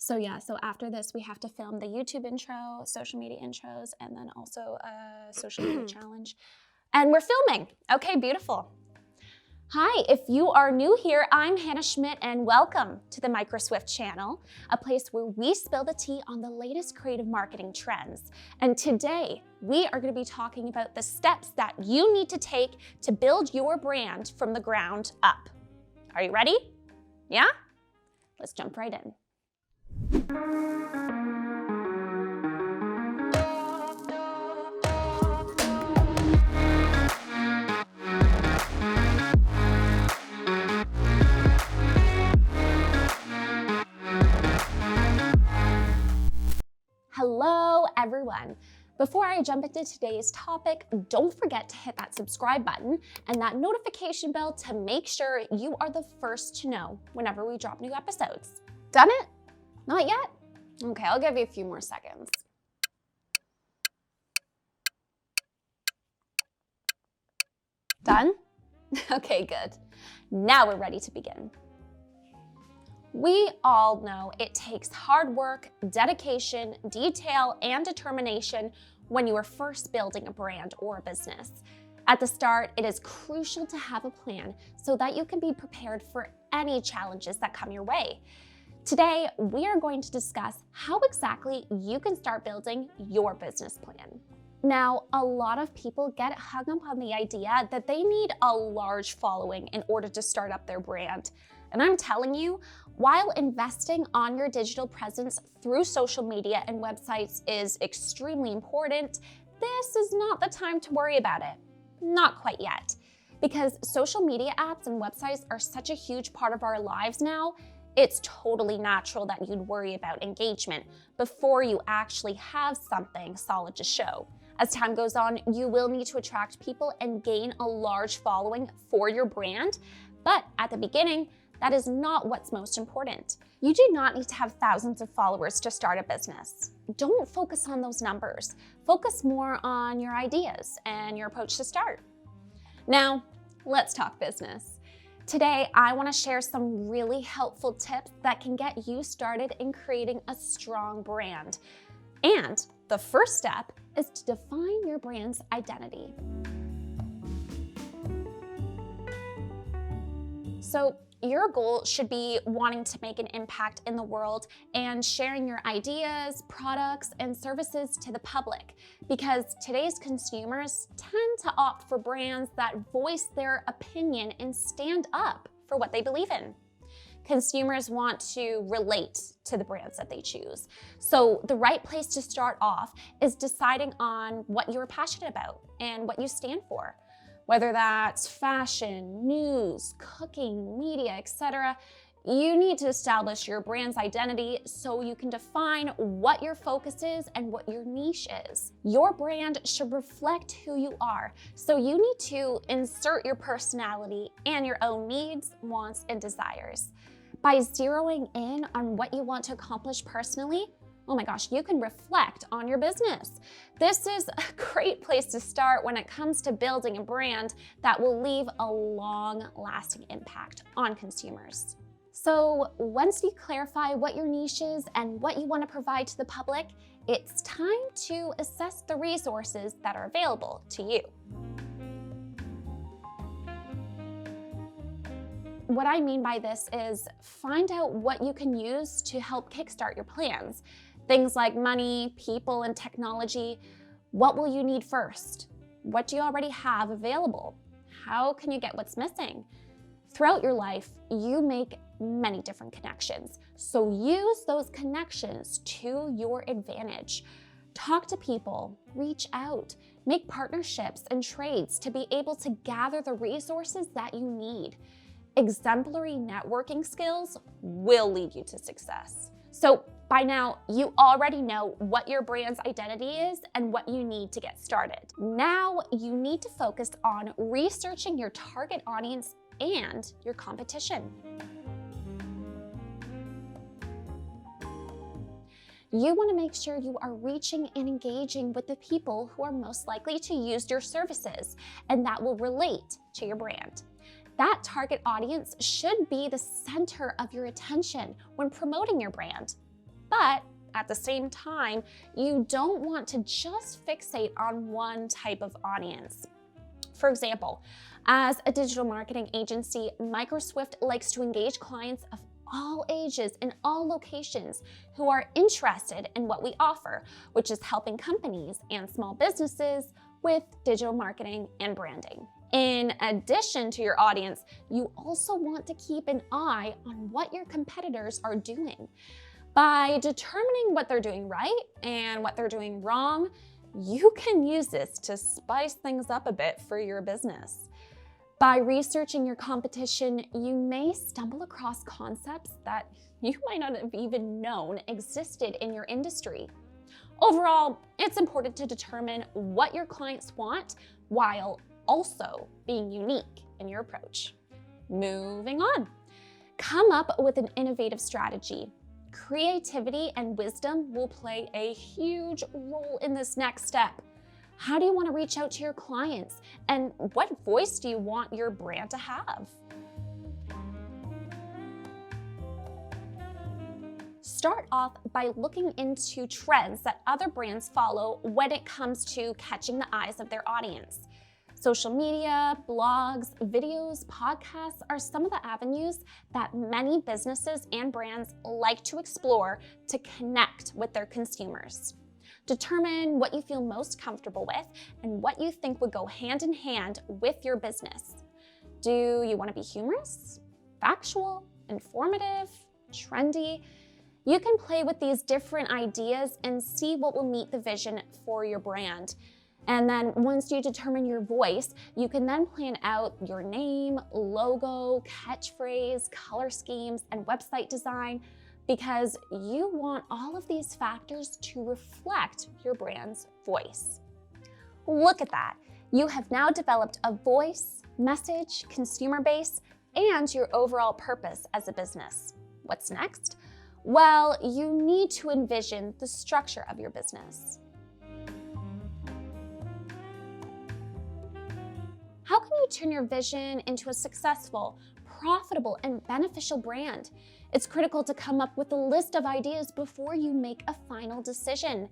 So after this, we have to film the YouTube intro, social media intros, and then also a social media challenge. And we're filming. Okay, beautiful. Hi, if you are new here, I'm Hannah Schmidt and welcome to the MicroSwift channel, a place where we spill the tea on the latest creative marketing trends. And today, we are going to be talking about the steps that you need to take to build your brand from the ground up. Are you ready? Yeah? Let's jump right in. Hello, everyone. Before I jump into today's topic, don't forget to hit that subscribe button and that notification bell to make sure you are the first to know whenever we drop new episodes. Done it? Not yet? Okay, I'll give you a few more seconds. Done? Okay, good. Now we're ready to begin. We all know it takes hard work, dedication, detail, and determination when you are first building a brand or a business. At the start, it is crucial to have a plan so that you can be prepared for any challenges that come your way. Today, we are going to discuss how exactly you can start building your business plan. Now, a lot of people get hung up on the idea that they need a large following in order to start up their brand. And I'm telling you, while investing on your digital presence through social media and websites is extremely important, this is not the time to worry about it. Not quite yet. Because social media apps and websites are such a huge part of our lives now, it's totally natural that you'd worry about engagement before you actually have something solid to show. As time goes on, you will need to attract people and gain a large following for your brand, but at the beginning, that is not what's most important. You do not need to have thousands of followers to start a business. Don't focus on those numbers. Focus more on your ideas and your approach to start. Now, let's talk business. Today, I want to share some really helpful tips that can get you started in creating a strong brand. And the first step is to define your brand's identity. So, your goal should be wanting to make an impact in the world and sharing your ideas, products, and services to the public, because today's consumers tend to opt for brands that voice their opinion and stand up for what they believe in. Consumers want to relate to the brands that they choose. So the right place to start off is deciding on what you're passionate about and what you stand for. Whether that's fashion, news, cooking, media, etc., you need to establish your brand's identity so you can define what your focus is and what your niche is. Your brand should reflect who you are, so you need to insert your personality and your own needs, wants, and desires. By zeroing in on what you want to accomplish personally, oh my gosh, you can reflect on your business. This is a great place to start when it comes to building a brand that will leave a long-lasting impact on consumers. So once you clarify what your niche is and what you want to provide to the public, it's time to assess the resources that are available to you. What I mean by this is find out what you can use to help kickstart your plans. Things like money, people, and technology. What will you need first? What do you already have available? How can you get what's missing? Throughout your life, you make many different connections. So use those connections to your advantage. Talk to people, reach out, make partnerships and trades to be able to gather the resources that you need. Exemplary networking skills will lead you to success. So by now, you already know what your brand's identity is and what you need to get started. Now you need to focus on researching your target audience and your competition. You want to make sure you are reaching and engaging with the people who are most likely to use your services and that will relate to your brand. That target audience should be the center of your attention when promoting your brand. But at the same time, you don't want to just fixate on one type of audience. For example, as a digital marketing agency, MicroSwift likes to engage clients of all ages in all locations who are interested in what we offer, which is helping companies and small businesses with digital marketing and branding. In addition to your audience, you also want to keep an eye on what your competitors are doing. By determining what they're doing right and what they're doing wrong, you can use this to spice things up a bit for your business. By researching your competition, you may stumble across concepts that you might not have even known existed in your industry. Overall, it's important to determine what your clients want while also being unique in your approach. Moving on. Come up with an innovative strategy. Creativity and wisdom will play a huge role in this next step. How do you want to reach out to your clients? And what voice do you want your brand to have? Start off by looking into trends that other brands follow when it comes to catching the eyes of their audience. Social media, blogs, videos, podcasts are some of the avenues that many businesses and brands like to explore to connect with their consumers. Determine what you feel most comfortable with and what you think would go hand in hand with your business. Do you want to be humorous, factual, informative, trendy? You can play with these different ideas and see what will meet the vision for your brand. And then once you determine your voice, you can then plan out your name, logo, catchphrase, color schemes, and website design, because you want all of these factors to reflect your brand's voice. Look at that. You have now developed a voice, message, consumer base, and your overall purpose as a business. What's next? Well, you need to envision the structure of your business. How can you turn your vision into a successful, profitable, and beneficial brand? It's critical to come up with a list of ideas before you make a final decision.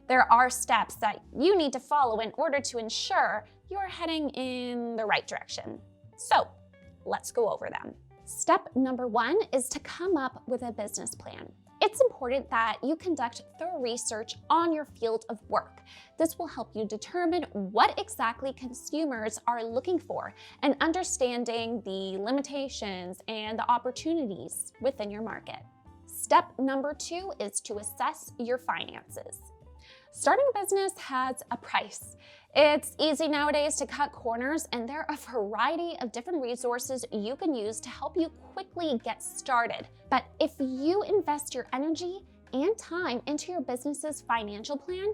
There are steps that you need to follow in order to ensure you're heading in the right direction. So let's go over them. Step number 1 is to come up with a business plan. It's important that you conduct thorough research on your field of work. This will help you determine what exactly consumers are looking for and understanding the limitations and the opportunities within your market. Step number 2 is to assess your finances. Starting a business has a price. It's easy nowadays to cut corners, and there are a variety of different resources you can use to help you quickly get started. But if you invest your energy and time into your business's financial plan,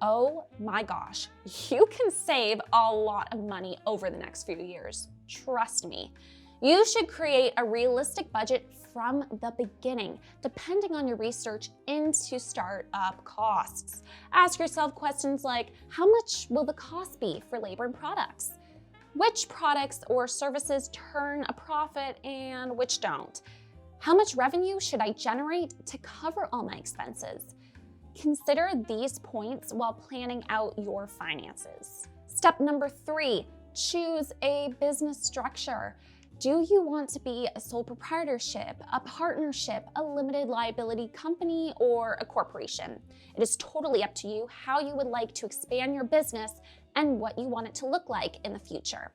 oh my gosh, you can save a lot of money over the next few years. Trust me. You should create a realistic budget from the beginning, depending on your research into startup costs. Ask yourself questions like, how much will the cost be for labor and products? Which products or services turn a profit and which don't? How much revenue should I generate to cover all my expenses? Consider these points while planning out your finances. Step number 3, choose a business structure. Do you want to be a sole proprietorship, a partnership, a limited liability company, or a corporation? It is totally up to you how you would like to expand your business and what you want it to look like in the future.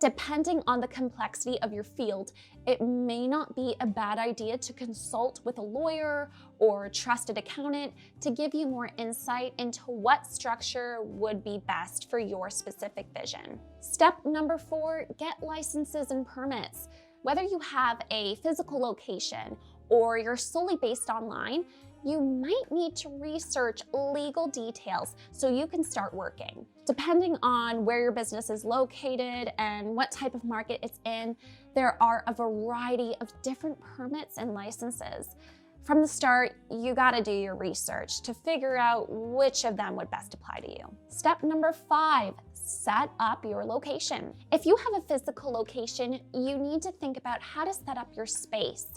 Depending on the complexity of your field, it may not be a bad idea to consult with a lawyer or a trusted accountant to give you more insight into what structure would be best for your specific vision. Step number 4, get licenses and permits. Whether you have a physical location or you're solely based online, you might need to research legal details so you can start working. Depending on where your business is located and what type of market it's in, there are a variety of different permits and licenses. From the start, you gotta do your research to figure out which of them would best apply to you. Step number 5, set up your location. If you have a physical location, you need to think about how to set up your space.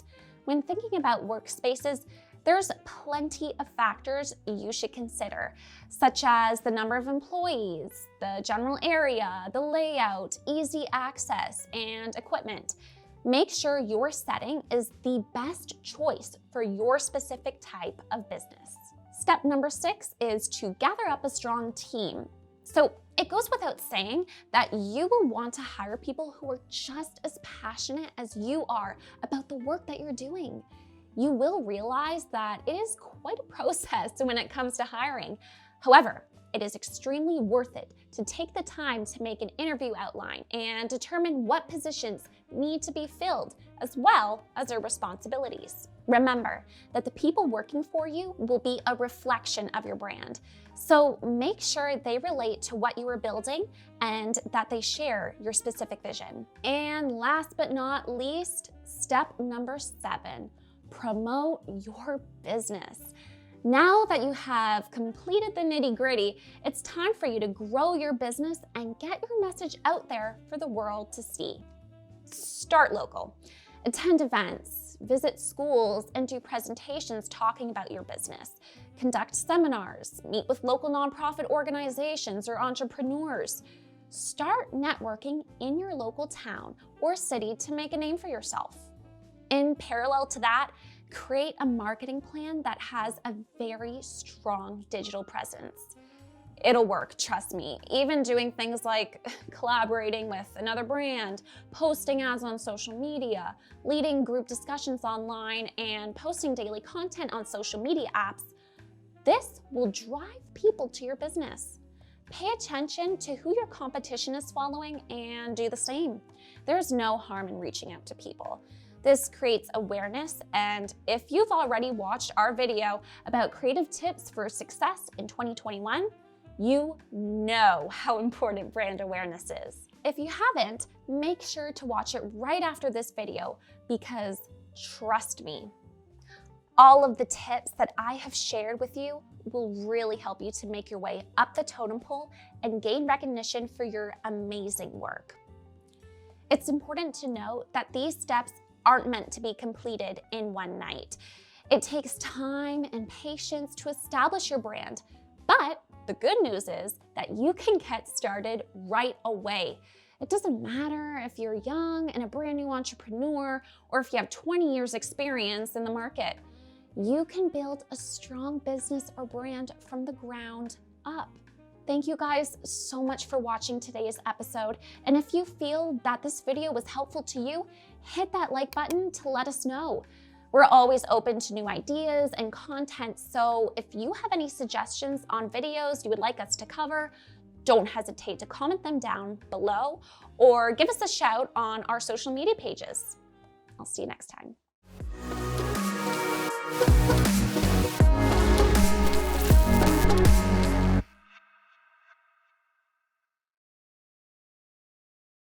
When thinking about workspaces, There's plenty of factors you should consider, such as the number of employees, the general area, the layout, easy access, and equipment. Make sure your setting is the best choice for your specific type of business. Step number 6 is to gather up a strong team. So it goes without saying that you will want to hire people who are just as passionate as you are about the work that you're doing. You will realize that it is quite a process when it comes to hiring. However, it is extremely worth it to take the time to make an interview outline and determine what positions need to be filled, as well as their responsibilities. Remember that the people working for you will be a reflection of your brand, so make sure they relate to what you are building and that they share your specific vision. And last but not least, step number 7, promote your business. Now that you have completed the nitty-gritty, it's time for you to grow your business and get your message out there for the world to see. Start local. Attend events, visit schools, and do presentations talking about your business. Conduct seminars, meet with local nonprofit organizations or entrepreneurs. Start networking in your local town or city to make a name for yourself. In parallel to that, create a marketing plan that has a very strong digital presence. It'll work, trust me. Even doing things like collaborating with another brand, posting ads on social media, leading group discussions online, and posting daily content on social media apps, this will drive people to your business. Pay attention to who your competition is following and do the same. There's no harm in reaching out to people. This creates awareness, and if you've already watched our video about creative tips for success in 2021, you know how important brand awareness is. If you haven't, make sure to watch it right after this video because trust me, all of the tips that I have shared with you will really help you to make your way up the totem pole and gain recognition for your amazing work. It's important to note that these steps aren't meant to be completed in one night. It takes time and patience to establish your brand, but the good news is that you can get started right away. It doesn't matter if you're young and a brand new entrepreneur or if you have 20 years experience in the market. You can build a strong business or brand from the ground up. Thank you guys so much for watching today's episode. And if you feel that this video was helpful to you, hit that like button to let us know. We're always open to new ideas and content, so if you have any suggestions on videos you would like us to cover, don't hesitate to comment them down below or give us a shout on our social media pages. I'll see you next time.